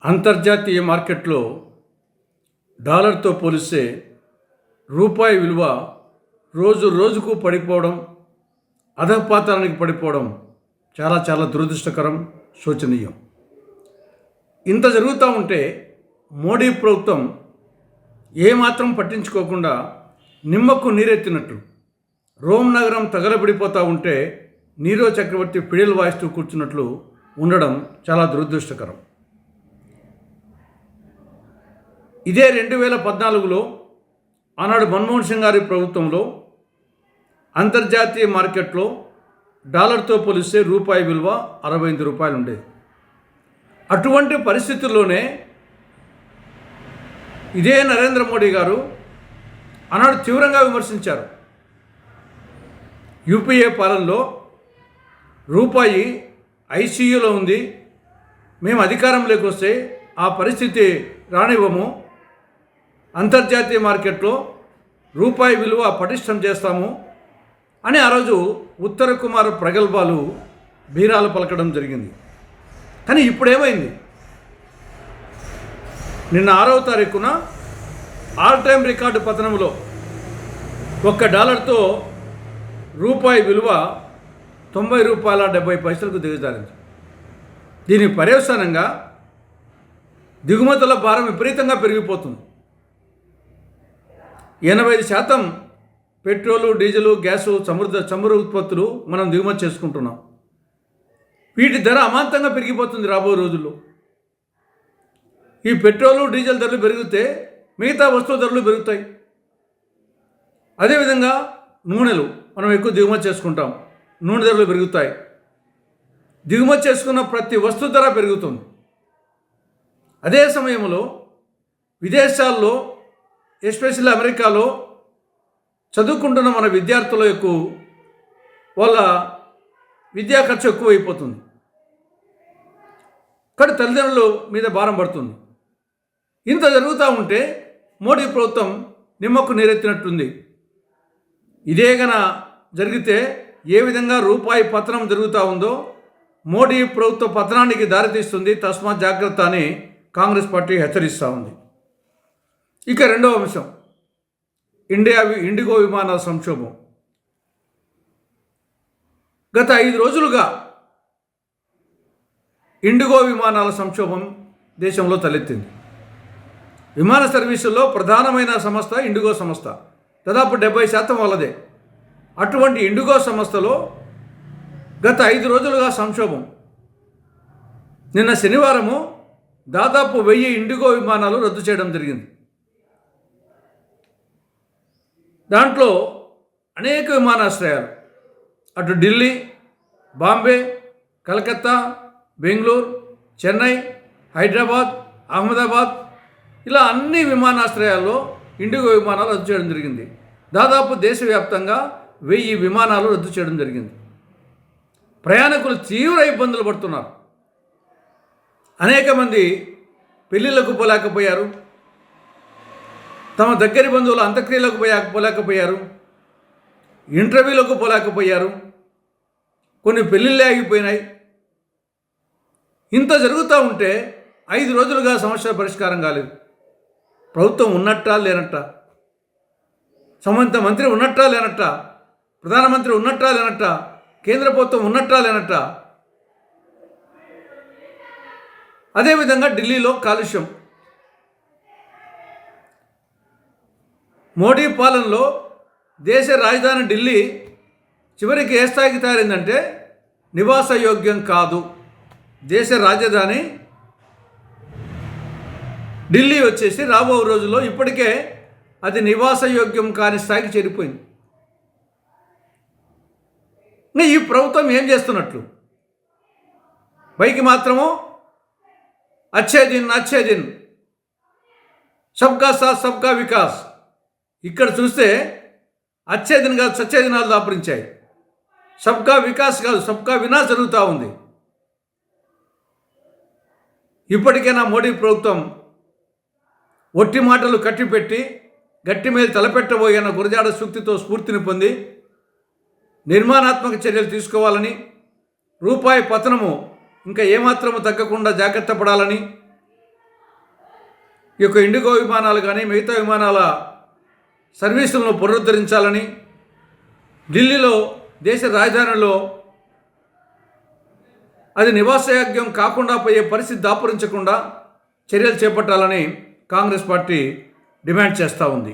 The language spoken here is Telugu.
అంతర్జాతీయ మార్కెట్లో డాలర్తో పోలిస్తే రూపాయి విలువ రోజు రోజుకు పడిపోవడం, అధపాతానికి పడిపోవడం చాలా దురదృష్టకరం, శోచనీయం. ఇంత జరుగుతూ ఉంటే మోడీ ప్రభుత్వం ఏమాత్రం పట్టించుకోకుండా నిమ్మకు నీరెత్తినట్లు రోమ్ నగరం తగలబడిపోతూ ఉంటే నీరో చక్రవర్తి పిడిల్ వాయిస్తూ కూర్చున్నట్లు ఉండడం చాలా దురదృష్టకరం. ఇదే 2014లో ఆనాడు మన్మోహన్ సింగ్ గారి ప్రభుత్వంలో అంతర్జాతీయ మార్కెట్లో డాలర్తో పోలిస్తే రూపాయి విలువ 68 రూపాయలు ఉండేది. అటువంటి పరిస్థితుల్లోనే ఇదే నరేంద్ర మోడీ గారు ఆనాడు తీవ్రంగా విమర్శించారు. యూపీఏ పాలనలో రూపాయి ఐసీయూలో ఉంది, మేము అధికారంలోకి వస్తే ఆ పరిస్థితి రానివ్వము, అంతర్జాతీయ మార్కెట్లో రూపాయి విలువ పటిష్టం చేస్తాము అని ఆ రోజు ఉత్తర కుమార్ ప్రగల్భాలు బీరాలు పలకడం జరిగింది. కానీ ఇప్పుడు ఏమైంది? నిన్న 6వ తారీఖున ఆల్ టైమ్ రికార్డు పతనంలో $1 రూపాయి విలువ $90.70 దిగజారింది. దీని పర్యవసానంగా దిగుమతుల భారం విపరీతంగా పెరిగిపోతుంది. 85% పెట్రోలు, డీజిలు, గ్యాసు, చమురు ఉత్పత్తులు మనం దిగుమతి చేసుకుంటున్నాం. వీటి ధర అమాంతంగా పెరిగిపోతుంది రాబోయే రోజుల్లో. ఈ పెట్రోలు, డీజిల్ ధరలు పెరిగితే మిగతా వస్తువు ధరలు పెరుగుతాయి. అదేవిధంగా నూనెలు మనం ఎక్కువ దిగుమతి చేసుకుంటాం, నూనె ధరలు పెరుగుతాయి. దిగుమతి చేసుకున్న ప్రతి వస్తువు ధర పెరుగుతుంది. అదే సమయంలో విదేశాల్లో, ఎస్పెషల్లీ అమెరికాలో చదువుకుంటున్న మన విద్యార్థుల ఎక్కువ వాళ్ళ విద్యా ఖర్చు ఎక్కువైపోతుంది. కానీ తల్లిదండ్రుల మీద భారం పడుతుంది. ఇంత జరుగుతూ ఉంటే మోడీ ప్రభుత్వం నిమ్మకు నీరెత్తినట్టుంది. ఇదే గన జరిగితే ఏ విధంగా రూపాయి పతనం జరుగుతూ ఉందో మోడీ ప్రభుత్వ పతనానికి దారితీస్తుంది. తస్మాత్ జాగ్రత్త అని కాంగ్రెస్ పార్టీ హెచ్చరిస్తూ ఉంది. ఇక రెండవ అంశం, ఇండిగో విమానాల సంక్షోభం. గత 5 రోజులుగా ఇండిగో విమానాల సంక్షోభం దేశంలో తలెత్తింది. విమాన సర్వీసుల్లో ప్రధానమైన సంస్థ ఇండిగో సంస్థ, దాదాపు 70% వాళ్ళదే. అటువంటి ఇండిగో సంస్థలో గత 5 రోజులుగా సంక్షోభం. నిన్న శనివారము దాదాపు 1000 ఇండిగో విమానాలు రద్దు చేయడం జరిగింది. దాంట్లో అనేక విమానాశ్రయాలు, అటు ఢిల్లీ, బాంబే, కలకత్తా, బెంగళూరు, చెన్నై, హైదరాబాద్, అహ్మదాబాద్, ఇలా అన్ని విమానాశ్రయాల్లో ఇండిగో విమానాలు రద్దు చేయడం జరిగింది. దాదాపు దేశవ్యాప్తంగా 1000 విమానాలు రద్దు చేయడం జరిగింది. ప్రయాణికులు తీవ్ర ఇబ్బందులు పడుతున్నారు. అనేక మంది పెళ్ళిళ్ళకు పోలేకపోయారు, తమ దగ్గరి బంధువుల అంత్యక్రియలకు పోలేకపోయారు, ఇంటర్వ్యూలకు పోలేకపోయారు, కొన్ని పెళ్ళిళ్ళే ఆగిపోయినాయి. ఇంత జరుగుతూ ఉంటే 5 రోజులుగా సమస్య పరిష్కారం కాలేదు. ప్రభుత్వం ఉన్నట్టా లేనట్టా, సంబంధిత మంత్రి ఉన్నట్టా లేనట్టా, ప్రధానమంత్రి ఉన్నట్టా లేనట్టా, కేంద్ర ప్రభుత్వం ఉన్నట్టా లేనట్టా. అదేవిధంగా ఢిల్లీలో కాలుష్యం. మోడీ పాలనలో దేశ రాజధాని ఢిల్లీ చివరికి ఏ స్థాయికి తయారైందంటే నివాసయోగ్యం కాదు. దేశ రాజధాని ఢిల్లీ వచ్చేసి రాబో రోజుల్లో ఇప్పటికే అది నివాసయోగ్యం కాని స్థాయికి చేరిపోయింది. ఈ ప్రభుత్వం ఏం చేస్తున్నట్లు? పైకి మాత్రము అచ్చే దిన్ సబ్కా సాత్ సబ్కా వికాస్. ఇక్కడ చూస్తే అచ్చే దిన్ కాదు, సచ్చే దినాలు దాపురించాయి. సబ్కా వికాస్ కాదు, సబ్కా వినాశ్ జరుగుతూ ఉంది. ఇప్పటికైనా మోడీ ప్రభుత్వం ఒట్టి మాటలు కట్టిపెట్టి గట్టి మీద తలపెట్టబోయిన గురజాడ సూక్తితో స్ఫూర్తిని పొంది నిర్మాణాత్మక చర్యలు తీసుకోవాలని, రూపాయి పతనము ఇంకా ఏమాత్రము తగ్గకుండా జాగ్రత్త పడాలని, ఈ యొక్క ఇండిగో విమానాలు కానీ మిగతా విమానాల సర్వీసులను పునరుద్ధరించాలని, ఢిల్లీలో దేశ రాజధానిలో అది నివాసయోగ్యం కాకుండా పోయే పరిస్థితి దాపురించకుండా చర్యలు చేపట్టాలని కాంగ్రెస్ పార్టీ డిమాండ్ చేస్తూ ఉంది.